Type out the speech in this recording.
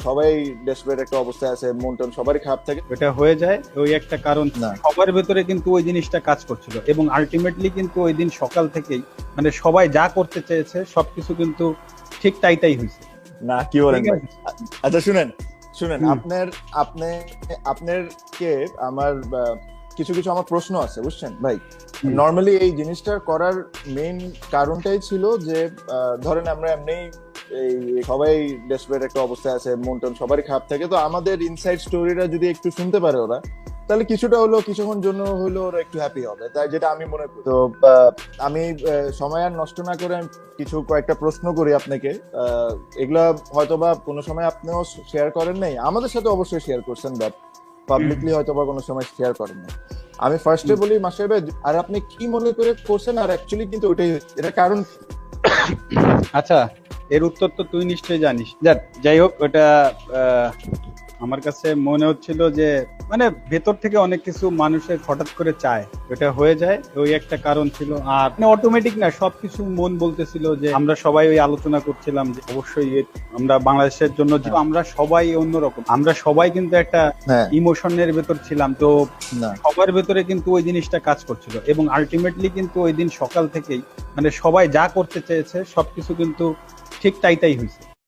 সবাই ডেসপারেট একটা অবস্থায় আছে, মন টন সবারই খারাপ থাকে। এটা হয়ে যায় ওই একটা কারণ না। সবার ভেতরে কিন্তু ওই জিনিসটা কাজ করছিল এবং আলটিমেটলি কিন্তু ওই দিন সকাল থেকেই মানে সবাই যা করতে চেয়েছে সবকিছু কিন্তু ঠিক তাই হয়েছে। না, কি বলেন ঠিক ভাই? আছে। আচ্ছা শুনেন শুনেন, হুম। আপনার কে আমার কিছু কিছু আমার প্রশ্ন আছে, বুঝছেন ভাই? হুম। নর্মালি এই জিনিসটা করার মেইন কারণটাই ছিল যে ধরেন আমরা এমনি এই সবাই ডেসপারেট একটা অবস্থায় আছে, মন টন সবারই খারাপ থাকে, তো আমাদের ইনসাইড স্টোরিটা যদি একটু শুনতে পারে ওরা, তাহলে কিছুটা হলো কিছুক্ষণ জন্য হলো ওরা একটু হ্যাপি হবে, তাই যেটা আমি মনে করি। তো আমি সময় আর নষ্ট না করে আমি কিছু কয়েকটা প্রশ্ন করি আপনাকে। এগুলা হয়তোবা কোনো সময় আপনিও শেয়ার করেন নাই, আমাদের সাথে অবশ্যই শেয়ার করছেন, বাট পাবলিকলি হয়তোবা কোনো সময় শেয়ার করেন নাই। আমি ফার্স্টে হুম। বলি মাস্টার ভাই, আর আপনি কি মনে করে করছেন, আর অ্যাকচুয়ালি কিন্তু ওইটাই এটা কারণ। আচ্ছা, এর উত্তর তো তুই নিশ্চয়ই জানিস। যাই হোক, ওটা আহ, আমার কাছে মনে হচ্ছিল যে মানে ভেতর থেকে অনেক কিছু মানুষের হঠাৎ করে চায়, ওটা হয়ে যায় ওই একটা কারণ ছিল। আর অটোমেটিক না, সবকিছু মন বলতেছিল যে আমরা সবাই ওই আলোচনা করছিলাম যে অবশ্যই আমরা বাংলাদেশের জন্য আমরা সবাই অন্যরকম, আমরা সবাই কিন্তু একটা হ্যাঁ। ইমোশনের ভেতর ছিলাম, তো না। সবার ভেতরে কিন্তু ওই জিনিসটা কাজ করছিল এবং আলটিমেটলি কিন্তু ওই দিন সকাল থেকেই মানে সবাই যা করতে চেয়েছে সবকিছু কিন্তু ঠিক তাই হয়েছে।